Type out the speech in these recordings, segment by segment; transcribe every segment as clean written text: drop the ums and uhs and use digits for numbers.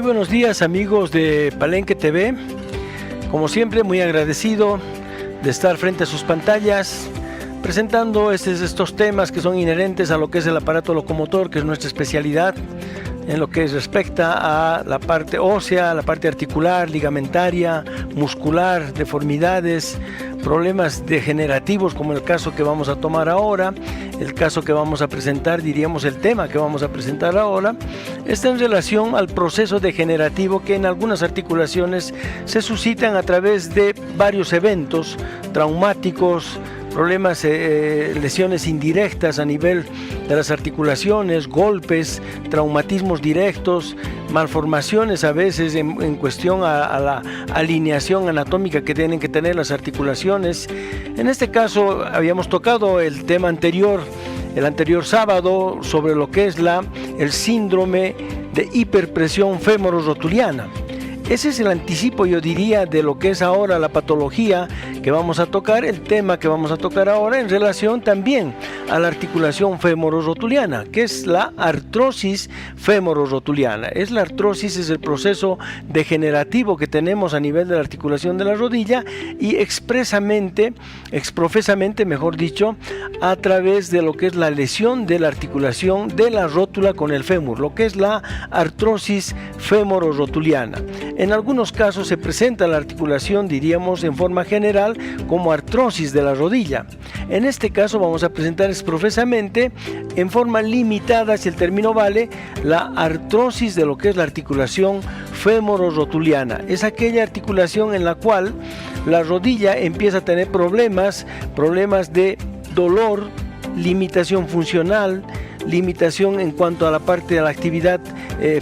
Muy buenos días, amigos de Palenque TV. Como siempre, muy agradecido de estar frente a sus pantallas presentando estos temas que son inherentes a lo que es el aparato locomotor, que es nuestra especialidad en lo que respecta a la parte ósea, la parte articular, ligamentaria, muscular, deformidades, problemas degenerativos como el caso que vamos a tomar ahora, el caso que vamos a presentar, diríamos el tema que vamos a presentar ahora, está en relación al proceso degenerativo que en algunas articulaciones se suscitan a través de varios eventos traumáticos, problemas, lesiones indirectas a nivel de las articulaciones, golpes, traumatismos directos, malformaciones a veces en cuestión a la alineación anatómica que tienen que tener las articulaciones. En este caso habíamos tocado el tema anterior, el anterior sábado, sobre lo que es el síndrome de hiperpresión fémoro-rotuliana. Ese es el anticipo, yo diría, de lo que es ahora la patología que vamos a tocar, el tema que vamos a tocar ahora en relación también a la articulación fémoro-rotuliana, que es la artrosis fémoro-rotuliana. La artrosis es el proceso degenerativo que tenemos a nivel de la articulación de la rodilla y exprofesamente, mejor dicho, a través de lo que es la lesión de la articulación de la rótula con el fémur, lo que es la artrosis fémoro-rotuliana. En algunos casos se presenta la articulación, diríamos en forma general, como artrosis de la rodilla. En este caso vamos a presentar exprofesamente, en forma limitada, si el término vale, la artrosis de lo que es la articulación fémoro-rotuliana. Es aquella articulación en la cual la rodilla empieza a tener problemas de dolor, limitación funcional, limitación en cuanto a la parte de la actividad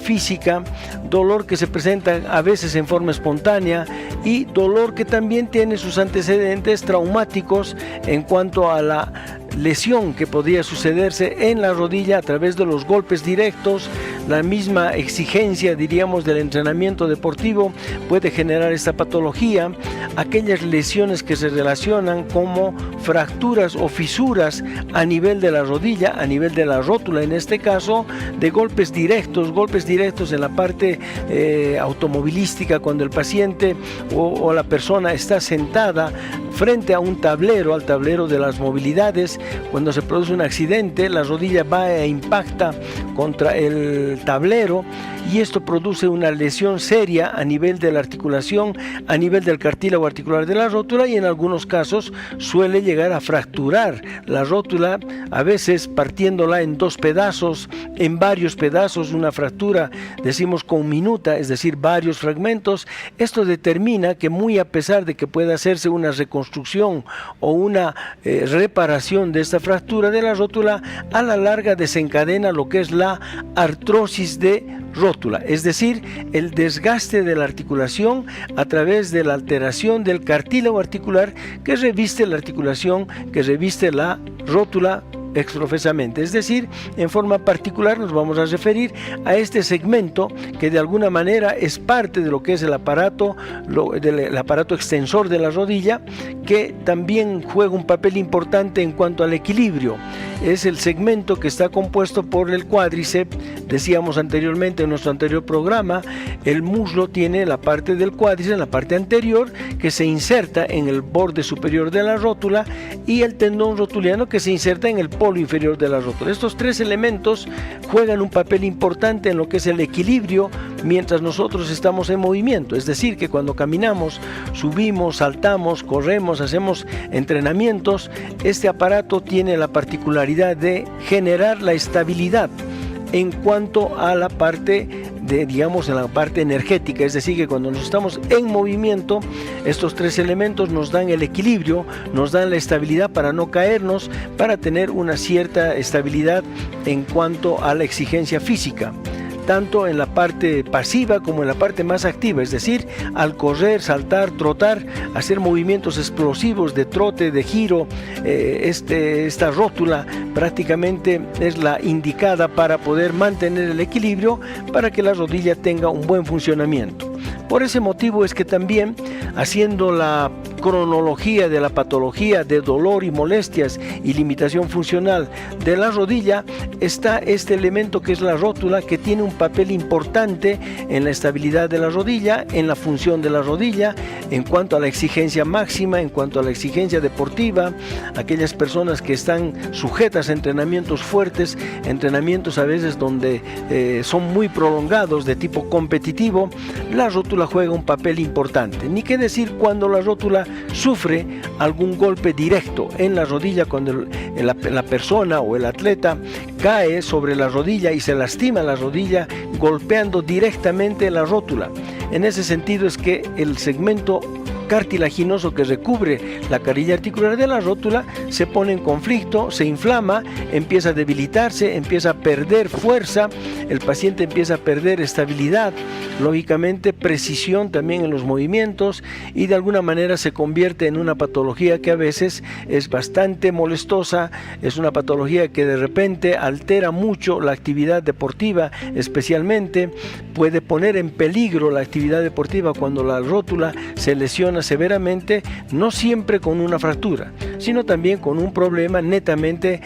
física, dolor que se presenta a veces en forma espontánea y dolor que también tiene sus antecedentes traumáticos en cuanto a la lesión que podría sucederse en la rodilla a través de los golpes directos. La misma exigencia, diríamos, del entrenamiento deportivo puede generar esta patología. Aquellas lesiones que se relacionan como fracturas o fisuras a nivel de la rodilla, a nivel de la rótula, en este caso, de golpes directos en la parte automovilística, cuando el paciente o la persona está sentada frente a un tablero, al tablero de las movilidades. Cuando se produce un accidente, la rodilla va e impacta contra el tablero y esto produce una lesión seria a nivel de la articulación, a nivel del cartílago articular de la rótula, y en algunos casos suele llegar a fracturar la rótula, a veces partiéndola en dos pedazos, en varios pedazos, una fractura, decimos conminuta, es decir, varios fragmentos. Esto determina que muy a pesar de que pueda hacerse una reconstrucción o una reparación de esta fractura de la rótula, a la larga desencadena lo que es la artrosis de rótula, es decir, el desgaste de la articulación a través de la alteración del cartílago articular que reviste la articulación, que reviste la rótula exprofesamente. Es decir, en forma particular nos vamos a referir a este segmento que de alguna manera es parte de lo que es el aparato extensor de la rodilla, que también juega un papel importante en cuanto al equilibrio. Es el segmento que está compuesto por el cuádriceps. Decíamos anteriormente en nuestro anterior programa, el muslo tiene la parte del cuádriceps en la parte anterior que se inserta en el borde superior de la rótula, y el tendón rotuliano que se inserta en el polo inferior de la rótula. Estos tres elementos juegan un papel importante en lo que es el equilibrio mientras nosotros estamos en movimiento. Es decir, que cuando caminamos, subimos, saltamos, corremos, hacemos entrenamientos, este aparato tiene la particularidad de generar la estabilidad en cuanto a la parte en la parte energética. Es decir, que cuando nos estamos en movimiento, estos tres elementos nos dan el equilibrio, nos dan la estabilidad para no caernos, para tener una cierta estabilidad en cuanto a la exigencia física, tanto en la parte pasiva como en la parte más activa, es decir, al correr, saltar, trotar, hacer movimientos explosivos de trote, de giro. Esta rótula prácticamente es la indicada para poder mantener el equilibrio, para que la rodilla tenga un buen funcionamiento. Por ese motivo es que también, haciendo la cronología de la patología de dolor y molestias y limitación funcional de la rodilla, está este elemento que es la rótula, que tiene un papel importante en la estabilidad de la rodilla, en la función de la rodilla, en cuanto a la exigencia máxima, en cuanto a la exigencia deportiva. Aquellas personas que están sujetas a entrenamientos fuertes, entrenamientos a veces donde son muy prolongados de tipo competitivo, la rótula juega un papel importante. Ni qué decir cuando la rótula sufre algún golpe directo en la rodilla, cuando la persona o el atleta cae sobre la rodilla y se lastima la rodilla golpeando directamente la rótula. En ese sentido es que el segmento cartilaginoso que recubre la carilla articular de la rótula se pone en conflicto, se inflama, empieza a debilitarse, empieza a perder fuerza, el paciente empieza a perder estabilidad, lógicamente precisión también en los movimientos, y de alguna manera se convierte en una patología que a veces es bastante molestosa, es una patología que de repente altera mucho la actividad deportiva, especialmente puede poner en peligro la actividad deportiva cuando la rótula se lesiona severamente, no siempre con una fractura, sino también con un problema netamente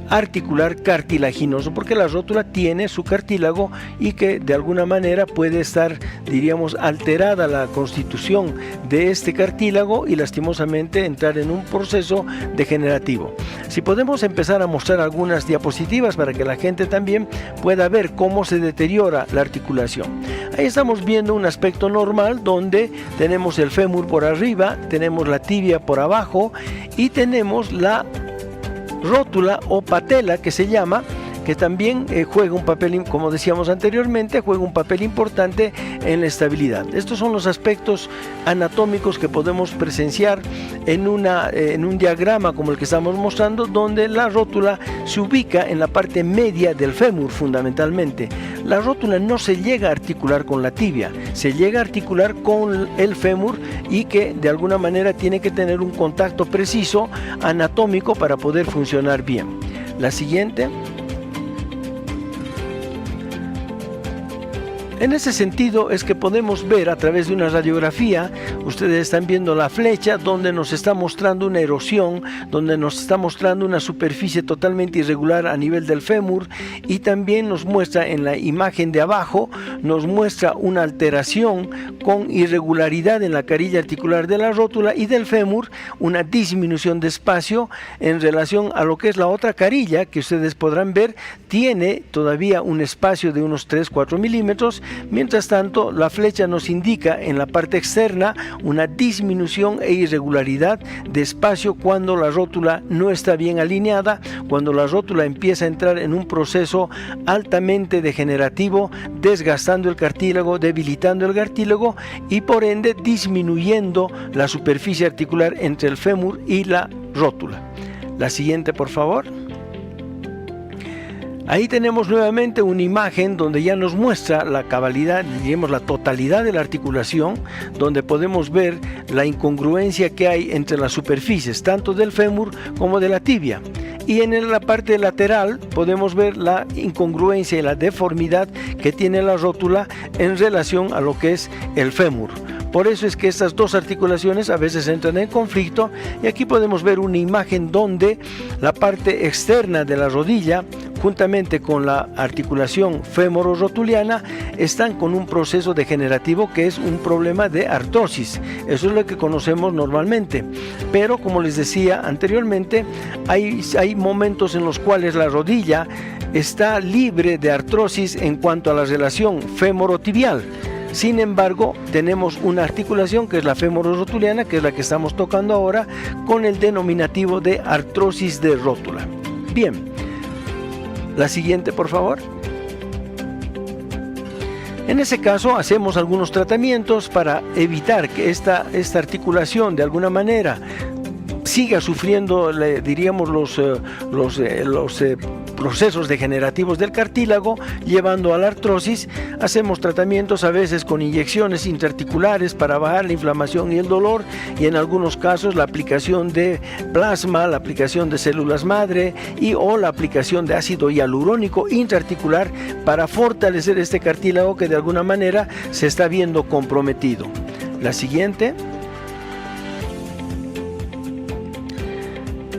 articular cartilaginoso, porque la rótula tiene su cartílago y que de alguna manera puede estar, diríamos, alterada la constitución de este cartílago y lastimosamente entrar en un proceso degenerativo. Si podemos empezar a mostrar algunas diapositivas para que la gente también pueda ver cómo se deteriora la articulación. Ahí estamos viendo un aspecto normal donde tenemos el fémur por arriba, tenemos la tibia por abajo y tenemos la rótula o patela, que se llama, que también juega un papel, como decíamos anteriormente, juega un papel importante en la estabilidad. Estos son los aspectos anatómicos que podemos presenciar en un diagrama como el que estamos mostrando, donde la rótula se ubica en la parte media del fémur fundamentalmente. La rótula no se llega a articular con la tibia, se llega a articular con el fémur y que de alguna manera tiene que tener un contacto preciso anatómico para poder funcionar bien. La siguiente. En ese sentido es que podemos ver a través de una radiografía, ustedes están viendo la flecha donde nos está mostrando una erosión, donde nos está mostrando una superficie totalmente irregular a nivel del fémur, y también nos muestra en la imagen de abajo, nos muestra una alteración con irregularidad en la carilla articular de la rótula y del fémur, una disminución de espacio en relación a lo que es la otra carilla, que ustedes podrán ver, tiene todavía un espacio de unos 3-4 milímetros. Mientras tanto, la flecha nos indica en la parte externa una disminución e irregularidad de espacio cuando la rótula no está bien alineada, cuando la rótula empieza a entrar en un proceso altamente degenerativo, desgastando el cartílago, debilitando el cartílago y por ende disminuyendo la superficie articular entre el fémur y la rótula. La siguiente, por favor. Ahí tenemos nuevamente una imagen donde ya nos muestra la cabalidad, diríamos la totalidad de la articulación, donde podemos ver la incongruencia que hay entre las superficies, tanto del fémur como de la tibia. Y en la parte lateral podemos ver la incongruencia y la deformidad que tiene la rótula en relación a lo que es el fémur. Por eso es que estas dos articulaciones a veces entran en conflicto, y aquí podemos ver una imagen donde la parte externa de la rodilla juntamente con la articulación fémoro-rotuliana están con un proceso degenerativo que es un problema de artrosis. Eso es lo que conocemos normalmente, pero como les decía anteriormente, hay momentos en los cuales la rodilla está libre de artrosis en cuanto a la relación fémoro-tibial. Sin embargo, tenemos una articulación que es la fémoro-rotuliana, que es la que estamos tocando ahora, con el denominativo de artrosis de rótula. Bien, la siguiente, por favor. En ese caso, hacemos algunos tratamientos para evitar que esta articulación de alguna manera siga sufriendo, diríamos, los procesos degenerativos del cartílago, llevando a la artrosis. Hacemos tratamientos a veces con inyecciones intraarticulares para bajar la inflamación y el dolor, y en algunos casos la aplicación de plasma, la aplicación de células madre o la aplicación de ácido hialurónico intraarticular para fortalecer este cartílago que de alguna manera se está viendo comprometido. La siguiente.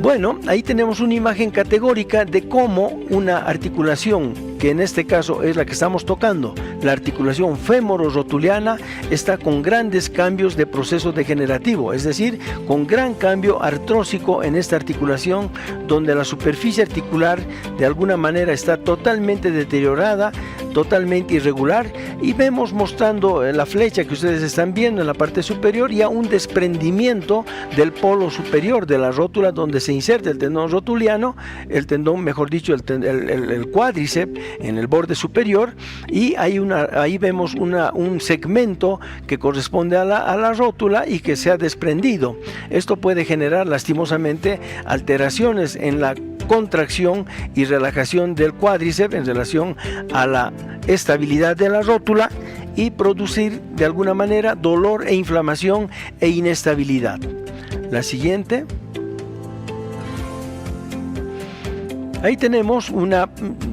Bueno, ahí tenemos una imagen categórica de cómo una articulación, que en este caso es la que estamos tocando, la articulación femoro-rotuliana, está con grandes cambios de proceso degenerativo, es decir, con gran cambio artrósico en esta articulación, donde la superficie articular de alguna manera está totalmente deteriorada, totalmente irregular, y vemos mostrando la flecha que ustedes están viendo en la parte superior ya un desprendimiento del polo superior de la rótula donde se inserta el tendón rotuliano, el tendón, mejor dicho, el cuádriceps en el borde superior, y ahí vemos un segmento que corresponde a la rótula y que se ha desprendido. Esto puede generar lastimosamente alteraciones en la contracción y relajación del cuádriceps en relación a la estabilidad de la rótula y producir de alguna manera dolor e inflamación e inestabilidad. La siguiente. Ahí tenemos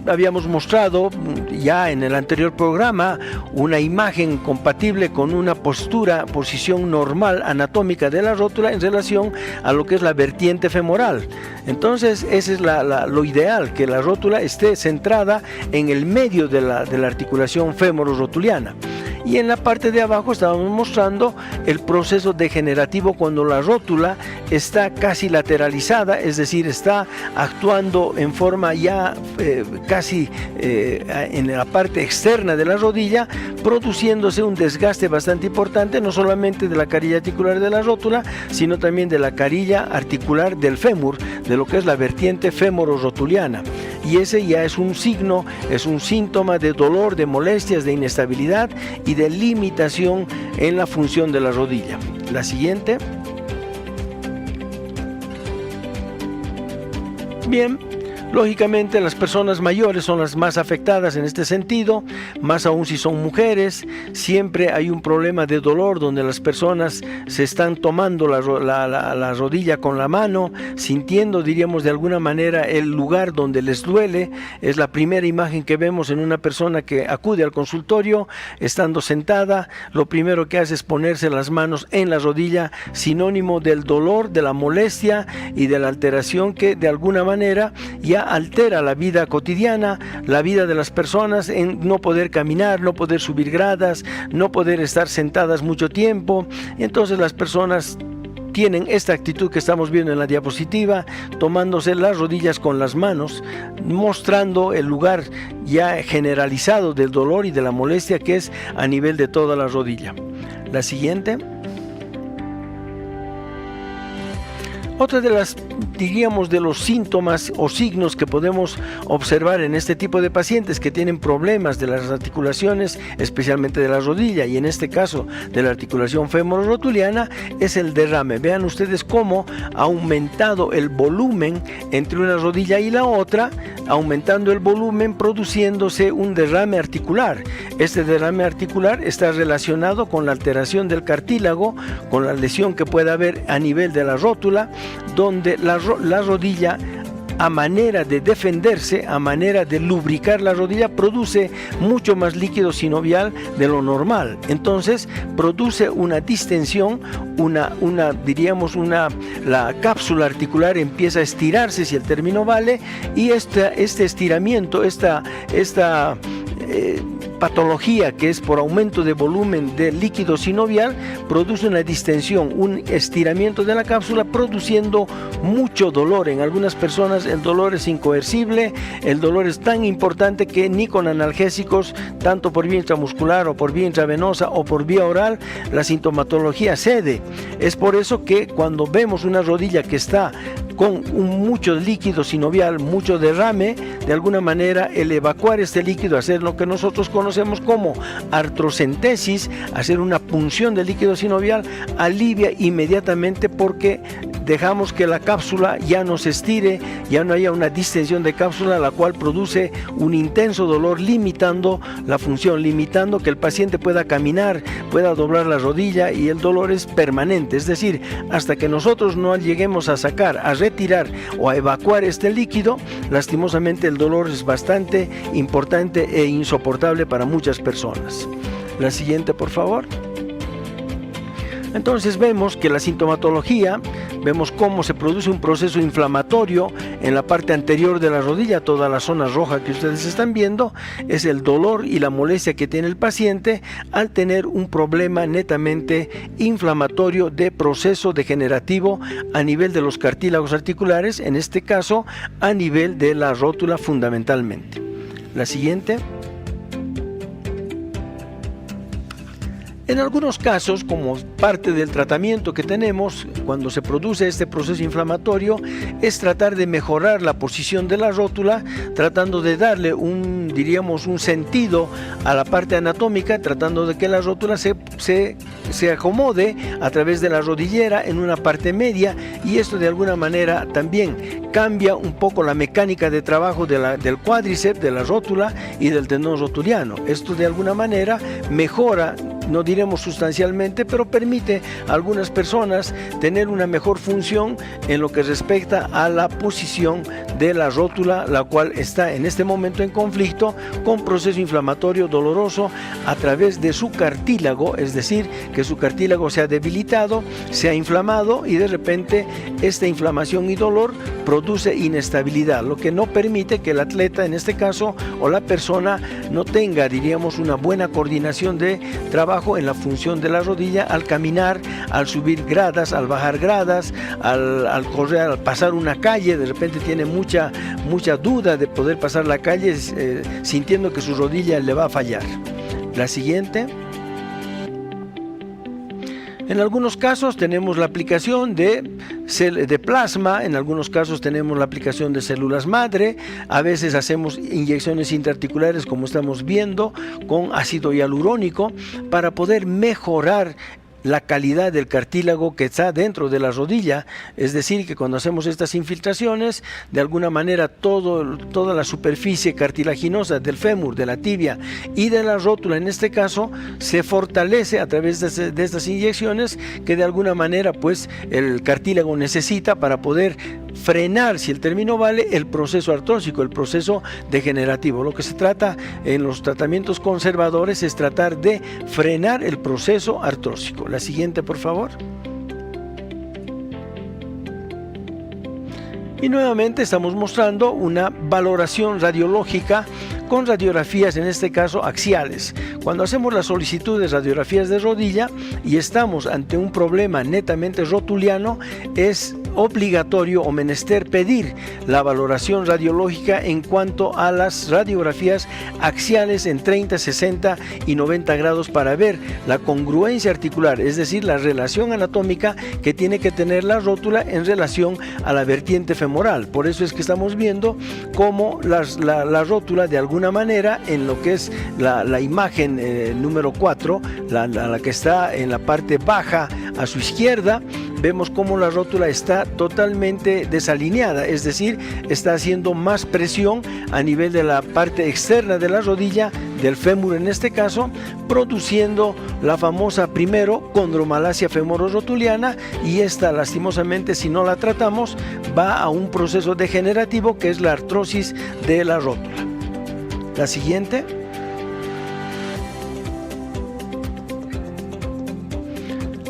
habíamos mostrado ya en el anterior programa una imagen compatible con una posición normal anatómica de la rótula en relación a lo que es la vertiente femoral. Entonces ese es lo ideal, que la rótula esté centrada en el medio de la articulación femoro-rotuliana. Y en la parte de abajo estábamos mostrando el proceso degenerativo cuando la rótula está casi lateralizada, es decir, está actuando en forma ya casi en la parte externa de la rodilla, produciéndose un desgaste bastante importante, no solamente de la carilla articular de la rótula, sino también de la carilla articular del fémur, de lo que es la vertiente femoro-rotuliana. Y ese ya es un signo, es un síntoma de dolor, de molestias, de inestabilidad y de limitación en la función de la rodilla. La siguiente. Bien. Lógicamente las personas mayores son las más afectadas en este sentido, más aún si son mujeres. Siempre hay un problema de dolor donde las personas se están tomando la rodilla con la mano, sintiendo, diríamos de alguna manera, el lugar donde les duele. Es la primera imagen que vemos en una persona que acude al consultorio, estando sentada. Lo primero que hace es ponerse las manos en la rodilla, sinónimo del dolor, de la molestia y de la alteración que de alguna manera ya altera la vida cotidiana, la vida de las personas, en no poder caminar, no poder subir gradas, no poder estar sentadas mucho tiempo. Entonces las personas tienen esta actitud que estamos viendo en la diapositiva, tomándose las rodillas con las manos, mostrando el lugar ya generalizado del dolor y de la molestia que es a nivel de toda la rodilla. La siguiente. Otra de las, diríamos, de los síntomas o signos que podemos observar en este tipo de pacientes que tienen problemas de las articulaciones, especialmente de la rodilla y en este caso de la articulación femoro-rotuliana, es el derrame. Vean ustedes cómo ha aumentado el volumen entre una rodilla y la otra, aumentando el volumen, produciéndose un derrame articular. Este derrame articular está relacionado con la alteración del cartílago, con la lesión que puede haber a nivel de la rótula, donde la rodilla, a manera de defenderse, a manera de lubricar la rodilla, produce mucho más líquido sinovial de lo normal. Entonces produce una distensión, la cápsula articular empieza a estirarse, si el término vale, y este estiramiento, esta patología que es por aumento de volumen de líquido sinovial, produce una distensión, un estiramiento de la cápsula, produciendo mucho dolor. En algunas personas el dolor es incoercible, el dolor es tan importante que ni con analgésicos, tanto por vía intramuscular o por vía intravenosa o por vía oral, la sintomatología cede. Es por eso que cuando vemos una rodilla que está con mucho líquido sinovial, mucho derrame, de alguna manera el evacuar este líquido, hacer lo que nosotros conocemos como artrocentesis, hacer una punción del líquido sinovial, alivia inmediatamente porque dejamos que la cápsula ya no se estire, ya no haya una distensión de cápsula, la cual produce un intenso dolor, limitando la función, limitando que el paciente pueda caminar, pueda doblar la rodilla, y el dolor es permanente. Es decir, hasta que nosotros no lleguemos a sacar, a retirar o a evacuar este líquido, lastimosamente el dolor es bastante importante e insoportable para muchas personas. La siguiente, por favor. Entonces vemos que la sintomatología vemos cómo se produce un proceso inflamatorio en la parte anterior de la rodilla. Toda la zona roja que ustedes están viendo es el dolor y la molestia que tiene el paciente al tener un problema netamente inflamatorio de proceso degenerativo a nivel de los cartílagos articulares, en este caso a nivel de la rótula fundamentalmente. La siguiente. En algunos casos, como parte del tratamiento que tenemos cuando se produce este proceso inflamatorio, es tratar de mejorar la posición de la rótula, tratando de darle un sentido a la parte anatómica, tratando de que la rótula se acomode a través de la rodillera en una parte media, y esto de alguna manera también cambia un poco la mecánica de trabajo del cuádriceps, de la rótula y del tendón rotuliano. Esto de alguna manera mejora, no diremos sustancialmente, pero permite a algunas personas tener una mejor función en lo que respecta a la posición de la rótula, la cual está en este momento en conflicto con proceso inflamatorio doloroso a través de su cartílago, es decir, que su cartílago se ha debilitado, se ha inflamado, y de repente esta inflamación y dolor produce inestabilidad, lo que no permite que el atleta, en este caso, o la persona, no tenga, diríamos, una buena coordinación de trabajo en la función de la rodilla al caminar, al subir gradas, al bajar gradas, al correr, al pasar una calle. De repente tiene mucha duda de poder pasar la calle, sintiendo que su rodilla le va a fallar. La siguiente. En algunos casos tenemos la aplicación de plasma, en algunos casos tenemos la aplicación de células madre, a veces hacemos inyecciones intraarticulares, como estamos viendo, con ácido hialurónico, para poder mejorar la calidad del cartílago que está dentro de la rodilla. Es decir, que cuando hacemos estas infiltraciones, de alguna manera toda la superficie cartilaginosa del fémur, de la tibia y de la rótula, en este caso, se fortalece a través de estas inyecciones que de alguna manera pues el cartílago necesita para poder frenar, si el término vale, el proceso artrósico, el proceso degenerativo. Lo que se trata en los tratamientos conservadores es tratar de frenar el proceso artrósico. La siguiente, por favor. Y nuevamente estamos mostrando una valoración radiológica con radiografías, en este caso axiales. Cuando hacemos la solicitud de radiografías de rodilla y estamos ante un problema netamente rotuliano, es obligatorio o menester pedir la valoración radiológica en cuanto a las radiografías axiales en 30, 60 y 90 grados para ver la congruencia articular, es decir, la relación anatómica que tiene que tener la rótula en relación a la vertiente femoral. Por eso es que estamos viendo cómo la rótula, de alguna manera, en lo que es la imagen número 4, la que está en la parte baja a su izquierda, vemos cómo la rótula está totalmente desalineada, es decir, está haciendo más presión a nivel de la parte externa de la rodilla, del fémur en este caso, produciendo la famosa primero condromalacia femororotuliana, y esta, lastimosamente, si no la tratamos, va a un proceso degenerativo que es la artrosis de la rótula. La siguiente.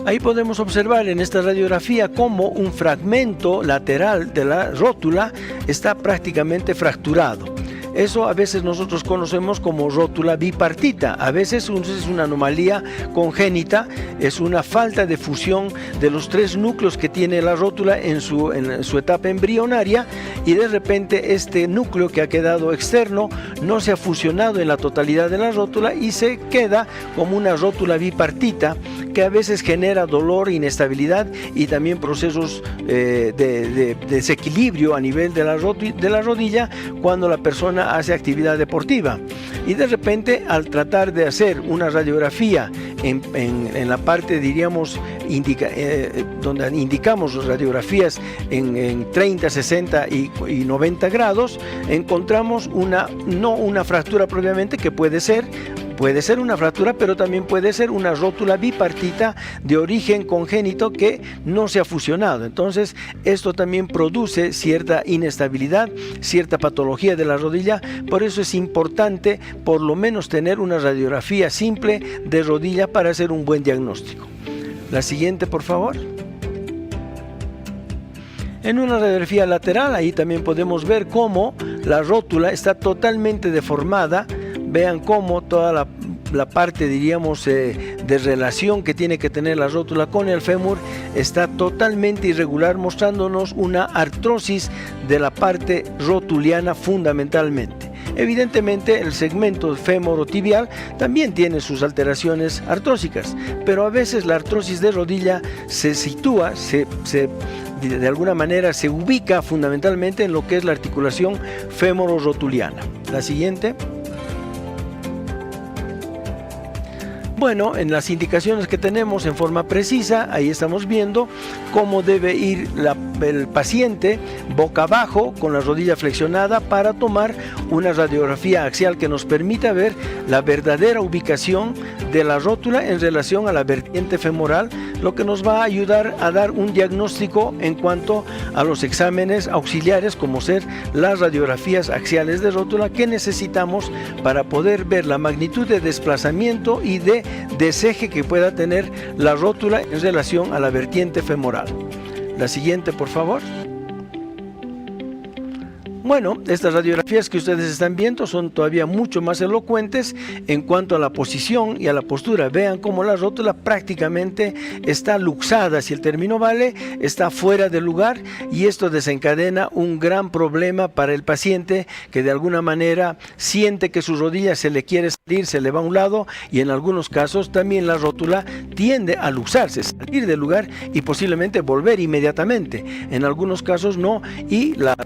Ahí podemos observar en esta radiografía cómo un fragmento lateral de la rótula está prácticamente fracturado. Eso a veces nosotros conocemos como rótula bipartita. A veces es una anomalía congénita, es una falta de fusión de los tres núcleos que tiene la rótula en su etapa embrionaria, y de repente este núcleo que ha quedado externo no se ha fusionado en la totalidad de la rótula y se queda como una rótula bipartita, que a veces genera dolor, inestabilidad y también procesos de desequilibrio a nivel de la rodilla cuando la persona hace actividad deportiva. Y de repente, al tratar de hacer una radiografía en la parte, diríamos, donde indicamos radiografías en 30, 60 y 90 grados, encontramos no una fractura propiamente, que puede ser una fractura, pero también puede ser una rótula bipartita de origen congénito que no se ha fusionado. Entonces, esto también produce cierta inestabilidad, cierta patología de la rodilla. Por eso es importante, por lo menos, tener una radiografía simple de rodilla para hacer un buen diagnóstico. La siguiente, por favor. En una radiografía lateral, ahí también podemos ver cómo la rótula está totalmente deformada. Vean cómo toda la parte, diríamos, de relación que tiene que tener la rótula con el fémur está totalmente irregular, mostrándonos una artrosis de la parte rotuliana fundamentalmente. Evidentemente el segmento femorotibial también tiene sus alteraciones artrósicas, pero a veces la artrosis de rodilla se sitúa, de alguna manera se ubica fundamentalmente en lo que es la articulación femororotuliana. La siguiente. Bueno, en las indicaciones que tenemos en forma precisa, ahí estamos viendo cómo debe ir el paciente boca abajo con la rodilla flexionada para tomar una radiografía axial que nos permita ver la verdadera ubicación de la rótula en relación a la vertiente femoral, lo que nos va a ayudar a dar un diagnóstico en cuanto a los exámenes auxiliares, como ser las radiografías axiales de rótula que necesitamos para poder ver la magnitud de desplazamiento y de deseje que pueda tener la rótula en relación a la vertiente femoral. La siguiente, por favor. Bueno, estas radiografías que ustedes están viendo son todavía mucho más elocuentes en cuanto a la posición y a la postura. Vean cómo la rótula prácticamente está luxada, si el término vale, está fuera de lugar, y esto desencadena un gran problema para el paciente que de alguna manera siente que su rodilla se le quiere salir, se le va a un lado, y en algunos casos también la rótula tiende a luxarse, salir del lugar y posiblemente volver inmediatamente. En algunos casos no, y la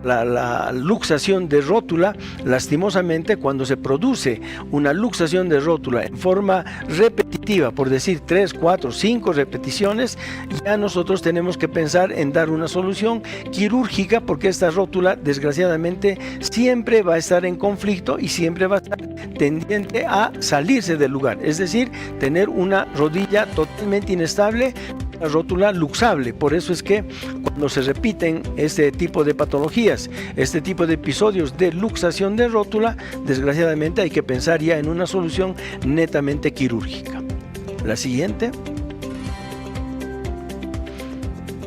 luxación de rótula, lastimosamente, cuando se produce una luxación de rótula en forma repetitiva, por decir 3, 4, 5 repeticiones, ya nosotros tenemos que pensar en dar una solución quirúrgica, porque esta rótula desgraciadamente siempre va a estar en conflicto y siempre va a estar tendiente a salirse del lugar, es decir, tener una rodilla totalmente inestable, una rótula luxable. Por eso es que cuando se repiten este tipo de patologías, este tipo de episodios de luxación de rótula, desgraciadamente hay que pensar ya en una solución netamente quirúrgica. La siguiente.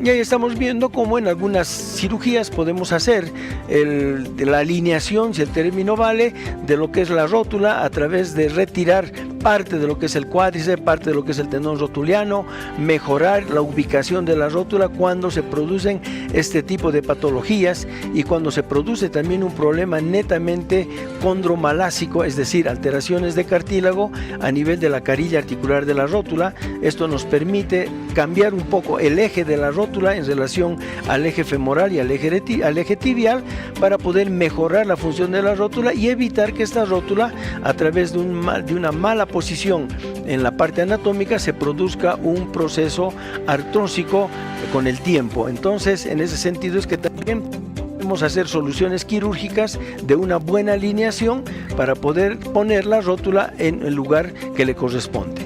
Y ahí estamos viendo cómo en algunas cirugías podemos hacer la alineación, si el término vale, de lo que es la rótula a través de retirar parte de lo que es el cuádriceps, parte de lo que es el tendón rotuliano, mejorar la ubicación de la rótula cuando se producen este tipo de patologías y cuando se produce también un problema netamente condromalásico, es decir, alteraciones de cartílago a nivel de la carilla articular de la rótula. Esto nos permite cambiar un poco el eje de la rótula en relación al eje femoral y al eje tibial para poder mejorar la función de la rótula y evitar que esta rótula, a través de una mala posición en la parte anatómica, se produzca un proceso artrósico con el tiempo. Entonces, en ese sentido es que también podemos hacer soluciones quirúrgicas de una buena alineación para poder poner la rótula en el lugar que le corresponde.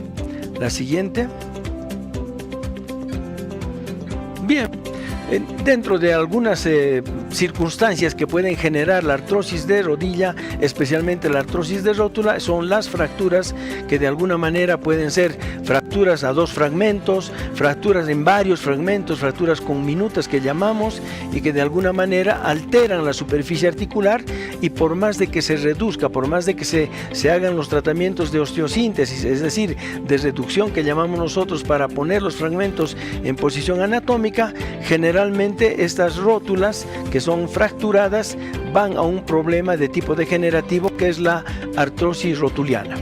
La siguiente. Bien, dentro de algunas circunstancias que pueden generar la artrosis de rodilla, especialmente la artrosis de rótula, son las fracturas, que de alguna manera pueden ser fracturas a 2 fragmentos, fracturas en varios fragmentos, fracturas conminutas que llamamos, y que de alguna manera alteran la superficie articular, y por más de que se reduzca, por más de que se hagan los tratamientos de osteosíntesis, es decir, de reducción que llamamos nosotros para poner los fragmentos en posición anatómica, generalmente estas rótulas que son fracturadas van a un problema de tipo degenerativo, que es la artrosis rotuliana.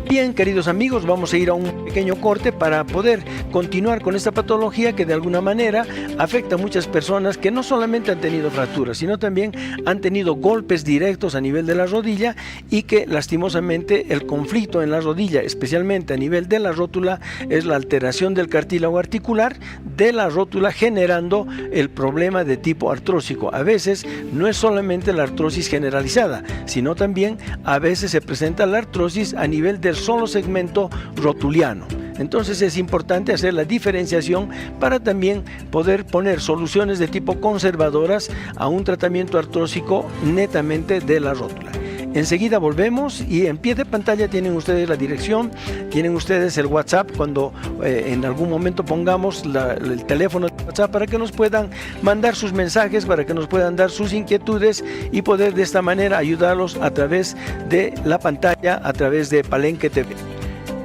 Bien, queridos amigos, vamos a ir a un pequeño corte para poder continuar con esta patología que de alguna manera afecta a muchas personas que no solamente han tenido fracturas, sino también han tenido golpes directos a nivel de la rodilla, y que lastimosamente el conflicto en la rodilla, especialmente a nivel de la rótula, es la alteración del cartílago articular de la rótula, generando el problema de tipo artrósico. A veces no es solamente la artrosis generalizada, sino también a veces se presenta la artrosis a nivel del solo segmento rotuliano. Entonces es importante hacer la diferenciación para también poder poner soluciones de tipo conservadoras a un tratamiento artrósico netamente de la rótula. Enseguida volvemos y en pie de pantalla tienen ustedes la dirección, tienen ustedes el WhatsApp cuando en algún momento pongamos el teléfono de WhatsApp para que nos puedan mandar sus mensajes, para que nos puedan dar sus inquietudes y poder de esta manera ayudarlos a través de la pantalla, a través de Palenque TV.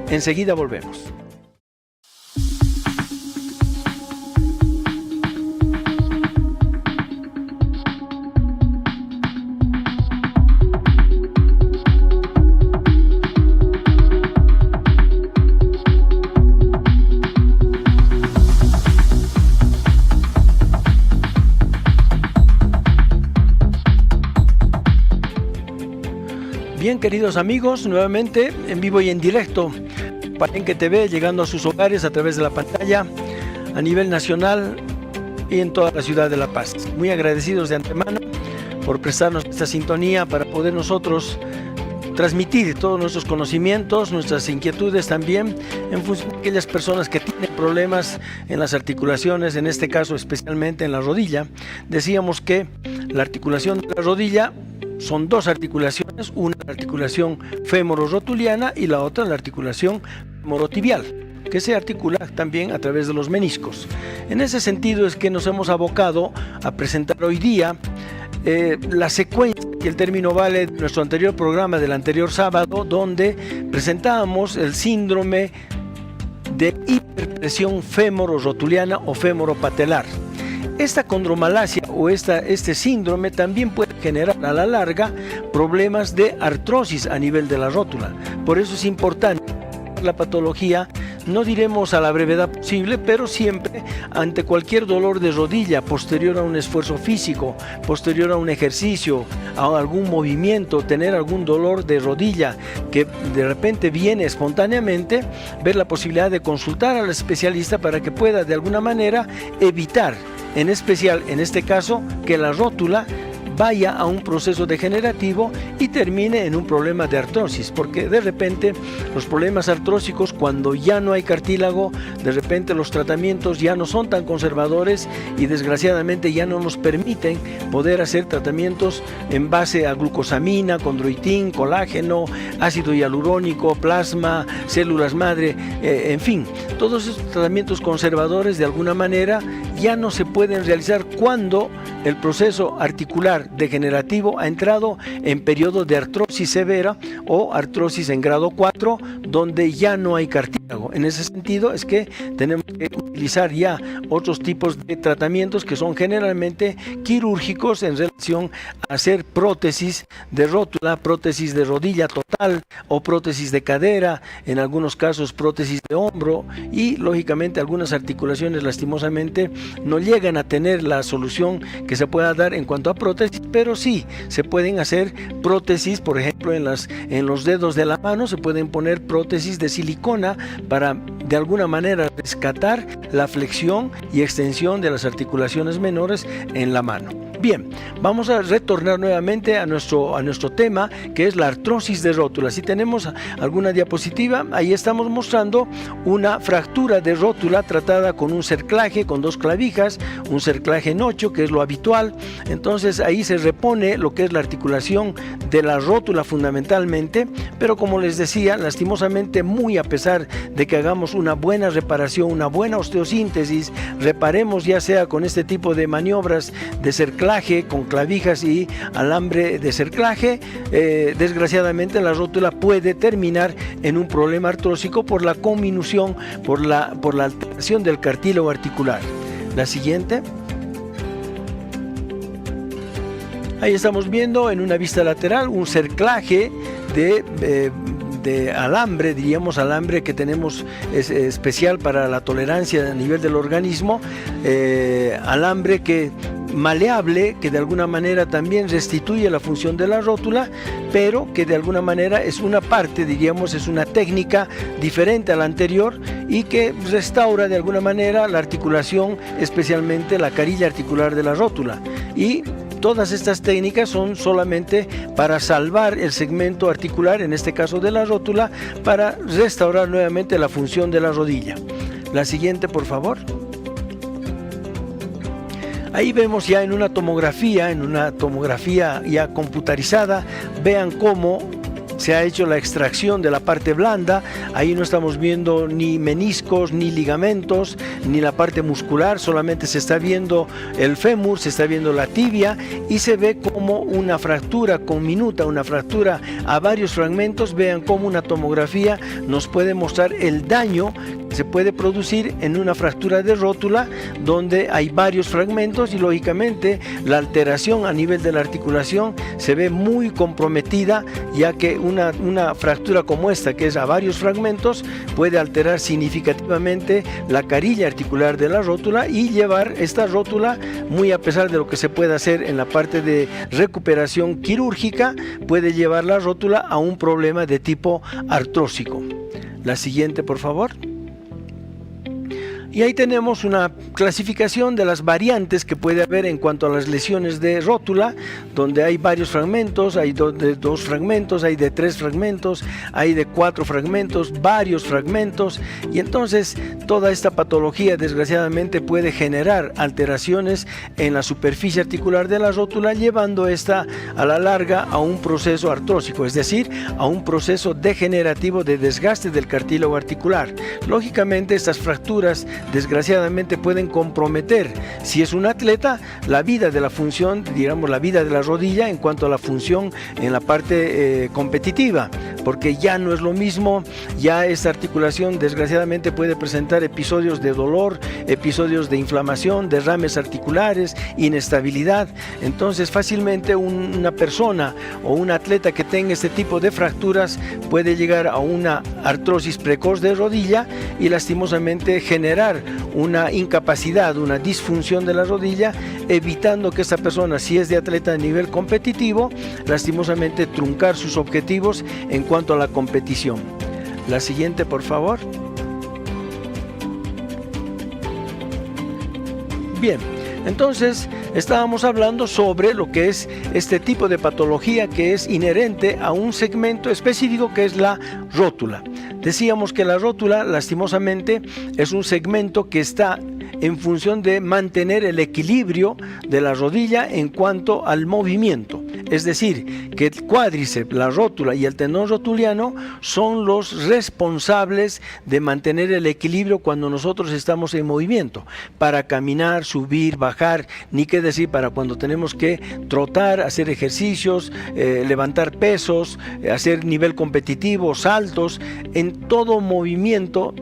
Enseguida volvemos. Bien, queridos amigos, nuevamente en vivo y en directo, Palenque TV, llegando a sus hogares a través de la pantalla a nivel nacional y en toda la ciudad de La Paz. Muy agradecidos de antemano por prestarnos esta sintonía para poder nosotros transmitir todos nuestros conocimientos, nuestras inquietudes también en función de aquellas personas que tienen problemas en las articulaciones, en este caso especialmente en la rodilla. Decíamos que la articulación de la rodilla son dos articulaciones, una la articulación femororotuliana y la otra la articulación femorotibial, que se articula también a través de los meniscos. En ese sentido es que nos hemos abocado a presentar hoy día la secuencia que el término vale de nuestro anterior programa del anterior sábado, donde presentábamos el síndrome de hiperpresión femororotuliana o femoropatelar. Esta condromalacia o este síndrome también puede generar a la larga problemas de artrosis a nivel de la rótula. Por eso es importante la patología, no diremos a la brevedad posible, pero siempre ante cualquier dolor de rodilla posterior a un esfuerzo físico, posterior a un ejercicio, a algún movimiento, tener algún dolor de rodilla que de repente viene espontáneamente, ver la posibilidad de consultar al especialista para que pueda de alguna manera evitar, en especial en este caso, que la rótula vaya a un proceso degenerativo y termine en un problema de artrosis, porque de repente los problemas artrósicos, cuando ya no hay cartílago, de repente los tratamientos ya no son tan conservadores y desgraciadamente ya no nos permiten poder hacer tratamientos en base a glucosamina, condroitín, colágeno, ácido hialurónico, plasma, células madre, en fin, todos esos tratamientos conservadores de alguna manera ya no se pueden realizar cuando el proceso articular degenerativo ha entrado en periodo de artrosis severa o artrosis en grado 4, donde ya no hay cartílago. En ese sentido es que tenemos que utilizar ya otros tipos de tratamientos que son generalmente quirúrgicos en relación a hacer prótesis de rótula, prótesis de rodilla total o prótesis de cadera, en algunos casos prótesis de hombro, y lógicamente algunas articulaciones lastimosamente no llegan a tener la solución que se pueda dar en cuanto a prótesis, pero sí se pueden hacer prótesis, por ejemplo en los dedos de la mano se pueden poner prótesis de silicona para de alguna manera rescatar la flexión y extensión de las articulaciones menores en la mano. Bien, vamos a retornar nuevamente a nuestro tema, que es la artrosis de rótula. Si tenemos alguna diapositiva, ahí estamos mostrando una fractura de rótula tratada con un cerclaje, con dos clavijas, un cerclaje en 8, que es lo habitual. Entonces ahí se repone lo que es la articulación de la rótula fundamentalmente, pero como les decía, lastimosamente, muy a pesar de que hagamos una buena reparación, una buena osteosíntesis, reparemos ya sea con este tipo de maniobras de cerclaje, con clavijas y alambre de cerclaje, desgraciadamente la rótula puede terminar en un problema artrósico por la conminución, por la alteración del cartílago articular. La siguiente. Ahí estamos viendo en una vista lateral un cerclaje de alambre, diríamos alambre que tenemos especial para la tolerancia a nivel del organismo, alambre que maleable, que de alguna manera también restituye la función de la rótula, pero que de alguna manera es una parte, diríamos, es una técnica diferente a la anterior y que restaura de alguna manera la articulación, especialmente la carilla articular de la rótula. Y todas estas técnicas son solamente para salvar el segmento articular, en este caso de la rótula, para restaurar nuevamente la función de la rodilla. La siguiente, por favor. Ahí vemos ya en una tomografía ya computarizada, vean cómo se ha hecho la extracción de la parte blanda. Ahí no estamos viendo ni meniscos, ni ligamentos, ni la parte muscular, solamente se está viendo el fémur, se está viendo la tibia y se ve como una fractura conminuta, una fractura a varios fragmentos. Vean cómo una tomografía nos puede mostrar el daño que se puede producir en una fractura de rótula donde hay varios fragmentos, y lógicamente la alteración a nivel de la articulación se ve muy comprometida, ya que una fractura como esta, que es a varios fragmentos, puede alterar significativamente la carilla articular de la rótula y llevar esta rótula, muy a pesar de lo que se puede hacer en la parte de recuperación quirúrgica, puede llevar la rótula a un problema de tipo artrósico. La siguiente, por favor. Y ahí tenemos una clasificación de las variantes que puede haber en cuanto a las lesiones de rótula, donde hay varios fragmentos, hay de 2 fragmentos, hay de 3 fragmentos, hay de 4 fragmentos, varios fragmentos, y entonces toda esta patología desgraciadamente puede generar alteraciones en la superficie articular de la rótula, llevando esta a la larga a un proceso artrósico, es decir, a un proceso degenerativo de desgaste del cartílago articular. Lógicamente estas fracturas desgraciadamente pueden comprometer, si es un atleta, la vida de la función, digamos la vida de la rodilla en cuanto a la función en la parte competitiva, porque ya no es lo mismo, ya esta articulación desgraciadamente puede presentar episodios de dolor, episodios de inflamación, derrames articulares, inestabilidad. Entonces fácilmente una persona o un atleta que tenga este tipo de fracturas puede llegar a una artrosis precoz de rodilla y lastimosamente generar una incapacidad, una disfunción de la rodilla, evitando que esta persona, si es de atleta a nivel competitivo, lastimosamente truncar sus objetivos en cuanto a la competición. La siguiente, por favor. Bien, entonces estábamos hablando sobre lo que es este tipo de patología que es inherente a un segmento específico que es la rótula. Decíamos que la rótula, lastimosamente, es un segmento que está en función de mantener el equilibrio de la rodilla en cuanto al movimiento. Es decir, que el cuádriceps, la rótula y el tendón rotuliano son los responsables de mantener el equilibrio cuando nosotros estamos en movimiento, para caminar, subir, bajar, ni qué decir para cuando tenemos que trotar, hacer ejercicios, levantar pesos, hacer nivel competitivo, saltos. En todo movimiento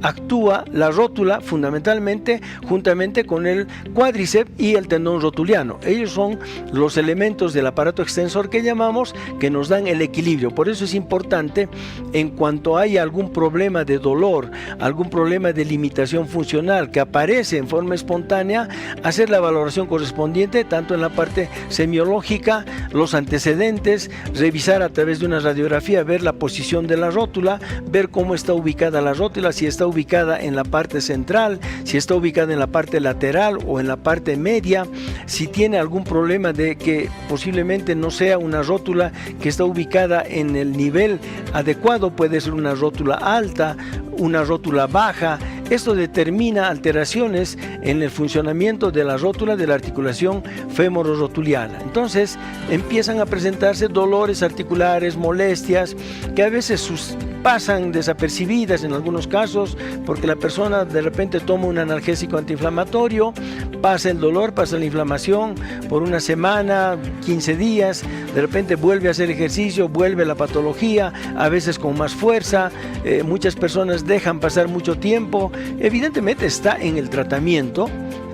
actúa la rótula fundamentalmente juntamente con el cuádriceps y el tendón rotuliano. Ellos son los elementos del aparato extensor que llamamos, que nos dan el equilibrio. Por eso es importante, en cuanto hay algún problema de dolor, algún problema de limitación funcional que aparece en forma espontánea, hacer la valoración correspondiente tanto en la parte semiológica, los antecedentes, revisar a través de una radiografía, ver la posición de la rótula, ver cómo está ubicada la rótula, si está ubicada en la parte central, si está ubicada en la parte lateral o en la parte media, si tiene algún problema de que posiblemente no sea una rótula que está ubicada en el nivel adecuado, puede ser una rótula alta, una rótula baja. Esto determina alteraciones en el funcionamiento de la rótula de la articulación femororotuliana. Entonces empiezan a presentarse dolores articulares, molestias, que a veces pasan desapercibidas en algunos casos, porque la persona de repente toma un analgésico antiinflamatorio, pasa el dolor, pasa la inflamación por una semana, 15 días, de repente vuelve a hacer ejercicio, vuelve la patología, a veces con más fuerza. Muchas personas dejan pasar mucho tiempo. Evidentemente está en el tratamiento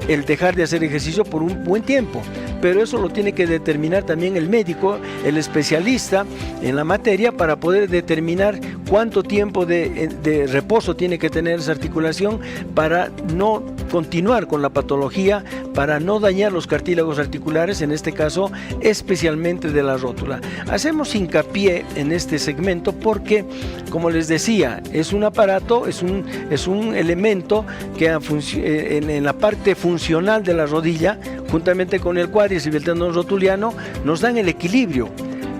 el dejar de hacer ejercicio por un buen tiempo, pero eso lo tiene que determinar también el médico, el especialista en la materia, para poder determinar cuánto tiempo de reposo tiene que tener esa articulación para no continuar con la patología, para no dañar los cartílagos articulares, en este caso especialmente de la rótula. Hacemos hincapié en este segmento porque, como les decía, es un aparato, es un elemento que en la parte funcional de la rodilla, juntamente con el cuádriceps y el tendón rotuliano, nos dan el equilibrio.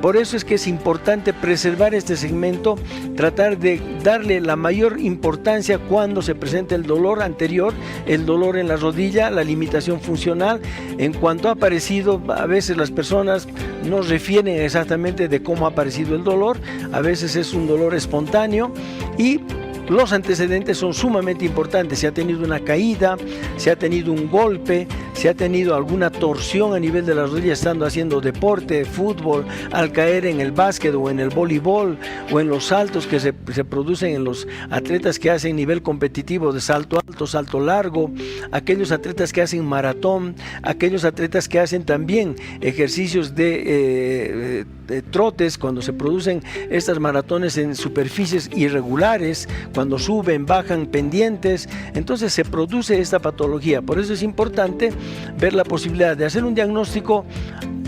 Por eso es que es importante preservar este segmento, tratar de darle la mayor importancia cuando se presenta el dolor anterior, el dolor en la rodilla, la limitación funcional. En cuanto ha aparecido, a veces las personas no refieren exactamente de cómo ha aparecido el dolor, a veces es un dolor espontáneo y los antecedentes son sumamente importantes. Si ha tenido una caída, si ha tenido un golpe, si ha tenido alguna torsión a nivel de la rodilla estando haciendo deporte, fútbol, al caer en el básquet o en el voleibol o en los saltos que se producen en los atletas que hacen nivel competitivo de salto alto, salto largo, aquellos atletas que hacen maratón, aquellos atletas que hacen también ejercicios de trotes, cuando se producen estas maratones en superficies irregulares, cuando suben, bajan pendientes, entonces se produce esta patología. Por eso es importante ver la posibilidad de hacer un diagnóstico,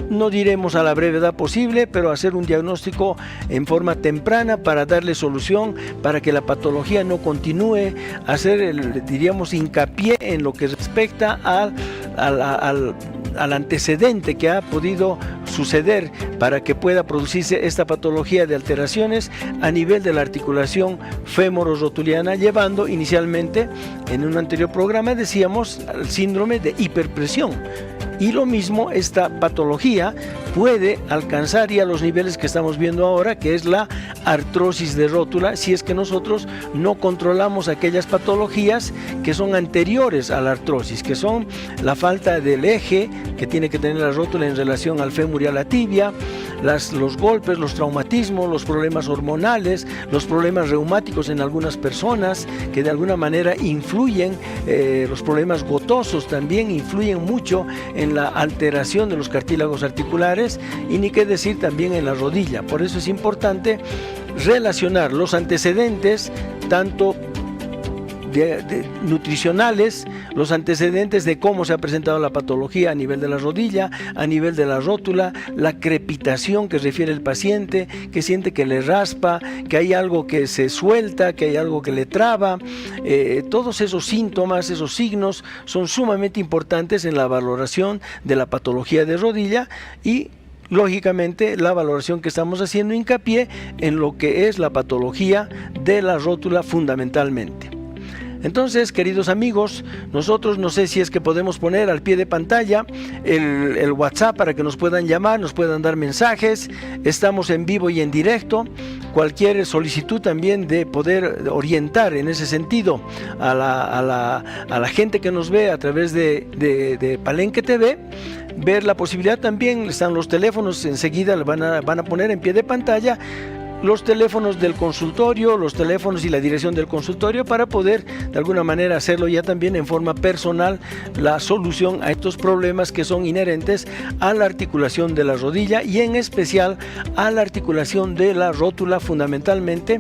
no diremos a la brevedad posible, pero hacer un diagnóstico en forma temprana para darle solución, para que la patología no continúe, hacer, diríamos, hincapié en lo que respecta al antecedente que ha podido suceder para que pueda producirse esta patología de alteraciones a nivel de la articulación fémoro-rotuliana, llevando inicialmente, en un anterior programa decíamos, al síndrome de hiperpresión. Y lo mismo, esta patología puede alcanzar ya los niveles que estamos viendo ahora, que es la artrosis de rótula, si es que nosotros no controlamos aquellas patologías que son anteriores a la artrosis, que son la falta del eje que tiene que tener la rótula en relación al fémur y a la tibia, los golpes, los traumatismos, los problemas hormonales, los problemas reumáticos en algunas personas que de alguna manera influyen, los problemas gotosos también influyen mucho en la alteración de los cartílagos articulares, y ni qué decir también en la rodilla. Por eso es importante relacionar los antecedentes, tanto nutricionales, los antecedentes de cómo se ha presentado la patología a nivel de la rodilla, a nivel de la rótula, la crepitación que refiere el paciente, que siente que le raspa, que hay algo que se suelta, que hay algo que le traba. Todos esos síntomas, esos signos son sumamente importantes en la valoración de la patología de rodilla y lógicamente la valoración que estamos haciendo hincapié en lo que es la patología de la rótula fundamentalmente. Entonces, queridos amigos, nosotros no sé si es que podemos poner al pie de pantalla el WhatsApp para que nos puedan llamar, nos puedan dar mensajes. Estamos en vivo y en directo. Cualquier solicitud también de poder orientar en ese sentido a la gente que nos ve a través de Palenque TV, ver la posibilidad también, están los teléfonos, enseguida van a poner en pie de pantalla los teléfonos del consultorio, los teléfonos y la dirección del consultorio para poder de alguna manera hacerlo ya también en forma personal, la solución a estos problemas que son inherentes a la articulación de la rodilla y en especial a la articulación de la rótula, fundamentalmente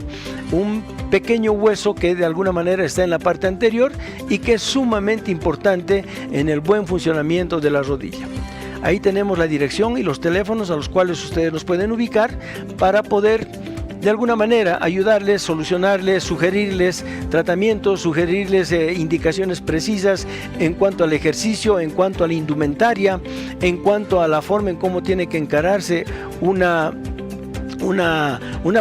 un pequeño hueso que de alguna manera está en la parte anterior y que es sumamente importante en el buen funcionamiento de la rodilla. Ahí tenemos la dirección y los teléfonos a los cuales ustedes nos pueden ubicar para poder de alguna manera ayudarles, solucionarles, sugerirles tratamientos, sugerirles indicaciones precisas en cuanto al ejercicio, en cuanto a la indumentaria, en cuanto a la forma en cómo tiene que encararse una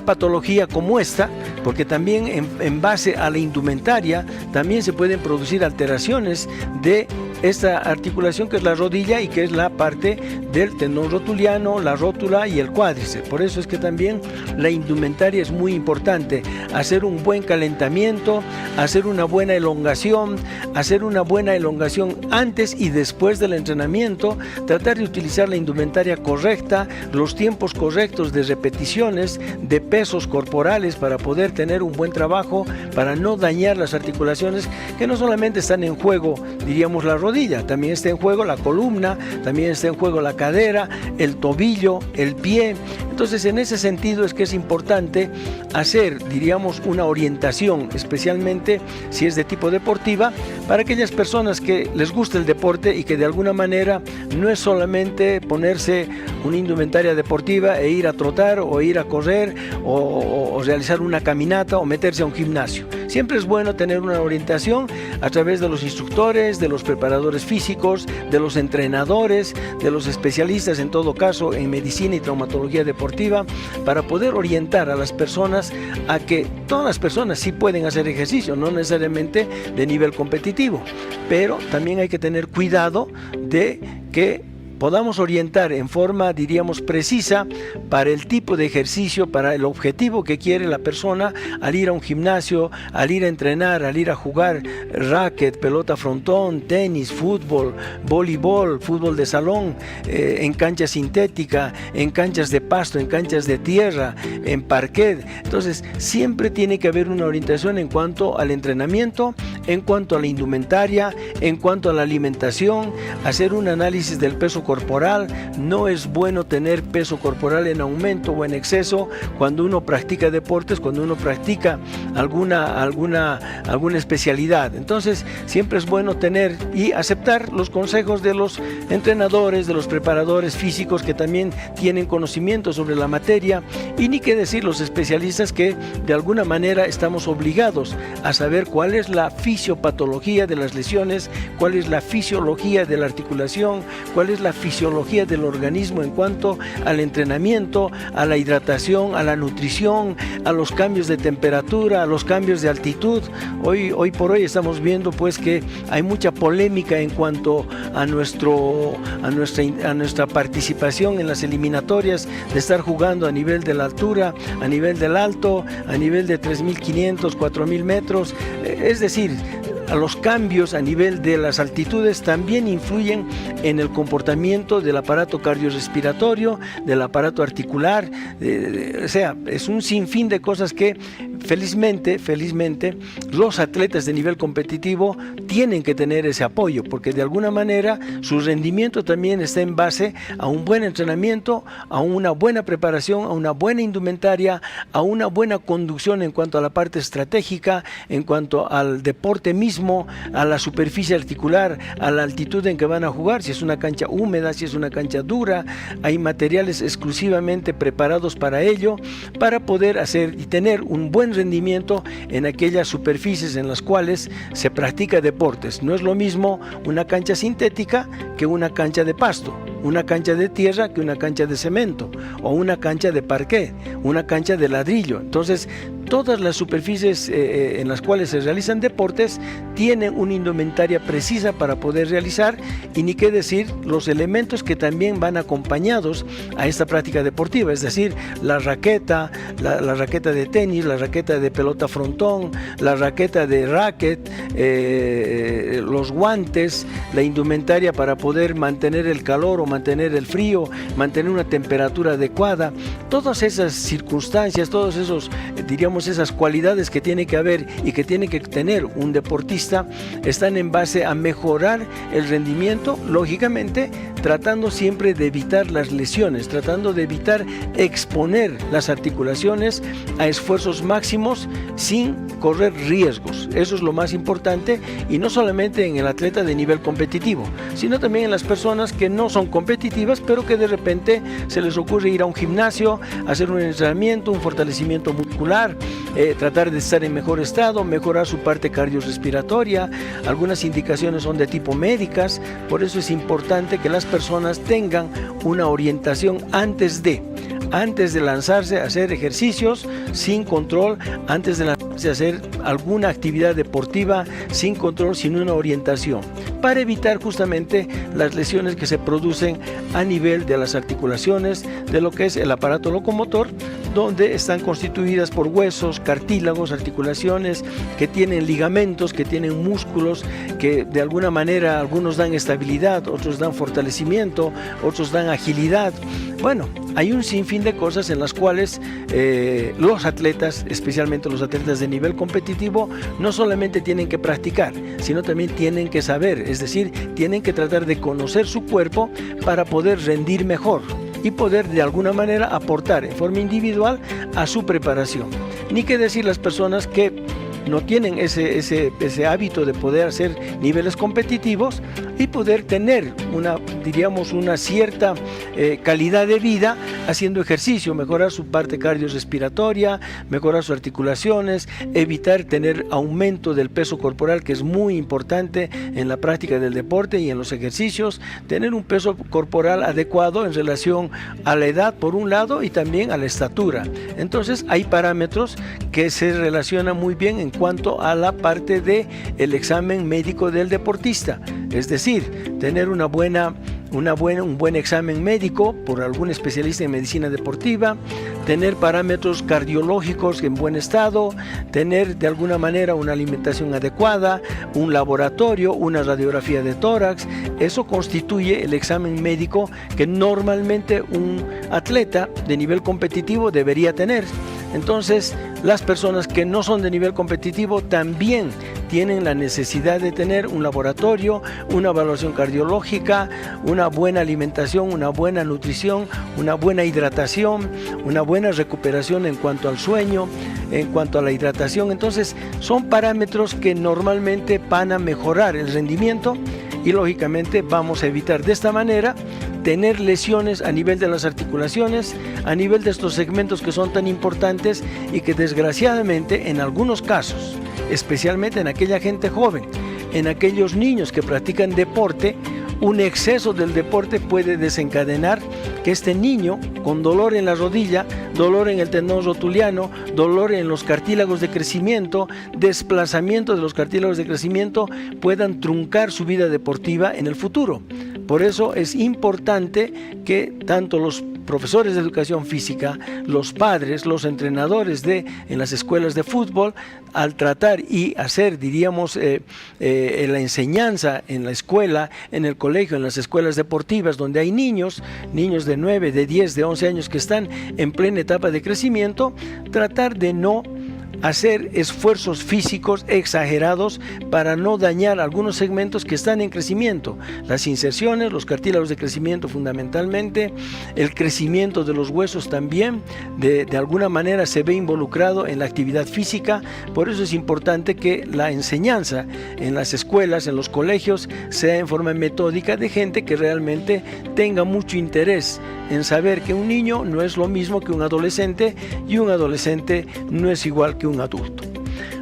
patología como esta, porque también en base a la indumentaria también se pueden producir alteraciones de esta articulación que es la rodilla y que es la parte del tendón rotuliano, la rótula y el cuádriceps. Por eso es que también la indumentaria es muy importante, hacer un buen calentamiento, hacer una buena elongación, antes y después del entrenamiento, tratar de utilizar la indumentaria correcta, los tiempos correctos de repeticiones, de pesos corporales para poder tener un buen trabajo, para no dañar las articulaciones que no solamente están en juego, diríamos la rodilla, también está en juego la columna, también está en juego la cadera, el tobillo, el pie. Entonces en ese sentido es que es importante hacer, diríamos, una orientación, especialmente si es de tipo deportiva, para aquellas personas que les gusta el deporte y que de alguna manera no es solamente ponerse una indumentaria deportiva e ir a trotar o ir a correr o realizar una caminata o meterse a un gimnasio, siempre es bueno tener una orientación a través de los instructores, de los preparadores físicos, de los entrenadores, de los especialistas en todo caso en medicina y traumatología deportiva, para poder orientar a las personas a que todas las personas sí pueden hacer ejercicio, no necesariamente de nivel competitivo, pero también hay que tener cuidado de que podamos orientar en forma, diríamos, precisa para el tipo de ejercicio, para el objetivo que quiere la persona al ir a un gimnasio, al ir a entrenar, al ir a jugar racket, pelota frontón, tenis, fútbol, voleibol, fútbol de salón, en cancha sintética, en canchas de pasto, en canchas de tierra, en parquet. Entonces, siempre tiene que haber una orientación en cuanto al entrenamiento, en cuanto a la indumentaria, en cuanto a la alimentación, hacer un análisis del peso corporal. No es bueno tener peso corporal en aumento o en exceso cuando uno practica deportes, cuando uno practica alguna especialidad. Entonces siempre es bueno tener y aceptar los consejos de los entrenadores, de los preparadores físicos que también tienen conocimiento sobre la materia, y ni qué decir los especialistas que de alguna manera estamos obligados a saber cuál es la fisiopatología de las lesiones, cuál es la fisiología de la articulación, cuál es la fisiología del organismo en cuanto al entrenamiento, a la hidratación, a la nutrición, a los cambios de temperatura, a los cambios de altitud. Hoy por hoy estamos viendo pues que hay mucha polémica en cuanto a nuestra participación en las eliminatorias, de estar jugando a nivel de la altura, a nivel del alto, a nivel de 3.500, 4.000 metros, es decir, a los cambios a nivel de las altitudes también influyen en el comportamiento del aparato cardiorrespiratorio, del aparato articular, o sea, es un sinfín de cosas que felizmente los atletas de nivel competitivo tienen que tener ese apoyo, porque de alguna manera su rendimiento también está en base a un buen entrenamiento, a una buena preparación, a una buena indumentaria, a una buena conducción en cuanto a la parte estratégica, en cuanto al deporte mismo, a la superficie articular, a la altitud en que van a jugar, si es una cancha húmeda, si es una cancha dura. Hay materiales exclusivamente preparados para ello, para poder hacer y tener un buen rendimiento en aquellas superficies en las cuales se practica deportes. No es lo mismo una cancha sintética que una cancha de pasto, una cancha de tierra que una cancha de cemento, o una cancha de parquet, una cancha de ladrillo. Entonces, todas las superficies en las cuales se realizan deportes tienen una indumentaria precisa para poder realizar, y ni qué decir los elementos que también van acompañados a esta práctica deportiva, es decir, la raqueta de tenis, la raqueta de pelota frontón, la raqueta de racket, los guantes, la indumentaria para poder mantener el calor o mantener el frío, mantener una temperatura adecuada. Todas esas circunstancias, todos esos, diríamos, esas cualidades que tiene que haber y que tiene que tener un deportista están en base a mejorar el rendimiento, lógicamente tratando siempre de evitar las lesiones, tratando de evitar exponer las articulaciones a esfuerzos máximos sin correr riesgos. Eso es lo más importante, y no solamente en el atleta de nivel competitivo, sino también en las personas que no son competitivas, pero que de repente se les ocurre ir a un gimnasio, hacer un entrenamiento, un fortalecimiento muscular, tratar de estar en mejor estado, mejorar su parte cardiorrespiratoria. Algunas indicaciones son de tipo médicas, por eso es importante que las personas tengan una orientación antes de lanzarse a hacer ejercicios sin control, antes de lanzarse a hacer alguna actividad deportiva sin control, sin una orientación, para evitar justamente las lesiones que se producen a nivel de las articulaciones, de lo que es el aparato locomotor, donde están constituidas por huesos, cartílagos, articulaciones que tienen ligamentos, que tienen músculos, que de alguna manera algunos dan estabilidad, otros dan fortalecimiento, otros dan agilidad. Bueno, hay un sinfín de cosas en las cuales los atletas, especialmente los atletas de nivel competitivo, no solamente tienen que practicar, sino también tienen que saber, es decir, tienen que tratar de conocer su cuerpo para poder rendir mejor y poder de alguna manera aportar en forma individual a su preparación. Ni qué decir las personas que no tienen ese hábito de poder hacer niveles competitivos. y poder tener una cierta calidad de vida haciendo ejercicio, mejorar su parte cardiorrespiratoria, mejorar sus articulaciones, evitar tener aumento del peso corporal, que es muy importante en la práctica del deporte y en los ejercicios, tener un peso corporal adecuado en relación a la edad por un lado y también a la estatura. Entonces hay parámetros que se relacionan muy bien en cuanto a la parte del examen médico del deportista, es decir, tener un buen examen médico por algún especialista en medicina deportiva, tener parámetros cardiológicos en buen estado, tener de alguna manera una alimentación adecuada, un laboratorio, una radiografía de tórax. Eso constituye el examen médico que normalmente un atleta de nivel competitivo debería tener. Entonces, las personas que no son de nivel competitivo también tienen la necesidad de tener un laboratorio, una evaluación cardiológica, una buena alimentación, una buena nutrición, una buena hidratación, una buena recuperación en cuanto al sueño, en cuanto a la hidratación. Entonces, son parámetros que normalmente van a mejorar el rendimiento y lógicamente vamos a evitar de esta manera tener lesiones a nivel de las articulaciones, a nivel de estos segmentos que son tan importantes y que desgraciadamente en algunos casos, especialmente en aquella gente joven, en aquellos niños que practican deporte, un exceso del deporte puede desencadenar que este niño con dolor en la rodilla, dolor en el tendón rotuliano, dolor en los cartílagos de crecimiento, desplazamiento de los cartílagos de crecimiento, puedan truncar su vida deportiva en el futuro. Por eso es importante que tanto los profesores de educación física, los padres, los entrenadores en las escuelas de fútbol, al tratar y hacer, diríamos, la enseñanza en la escuela, en el colegio, en las escuelas deportivas, donde hay niños de 9, de 10, de 11 años que están en plena etapa de crecimiento, tratar de no hacer esfuerzos físicos exagerados para no dañar algunos segmentos que están en crecimiento, las inserciones, los cartílagos de crecimiento fundamentalmente, el crecimiento de los huesos también, de alguna manera se ve involucrado en la actividad física. Por eso es importante que la enseñanza en las escuelas, en los colegios, sea en forma metódica de gente que realmente tenga mucho interés en saber que un niño no es lo mismo que un adolescente y un adolescente no es igual que un adulto.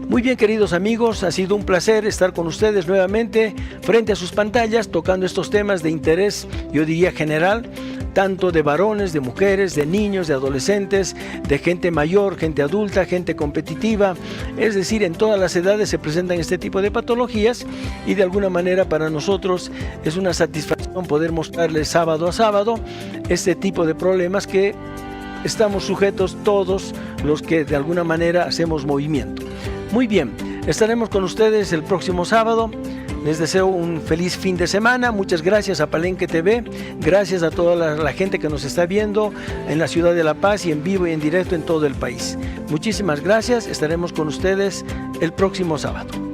Muy bien, queridos amigos, ha sido un placer estar con ustedes nuevamente frente a sus pantallas tocando estos temas de interés, yo diría general, tanto de varones, de mujeres, de niños, de adolescentes, de gente mayor, gente adulta, gente competitiva. Es decir, en todas las edades se presentan este tipo de patologías y de alguna manera para nosotros es una satisfacción poder mostrarles sábado a sábado este tipo de problemas que estamos sujetos todos los que de alguna manera hacemos movimiento. Muy bien, estaremos con ustedes el próximo sábado. Les deseo un feliz fin de semana. Muchas gracias a Palenque TV. Gracias a toda la gente que nos está viendo en la ciudad de La Paz y en vivo y en directo en todo el país. Muchísimas gracias. Estaremos con ustedes el próximo sábado.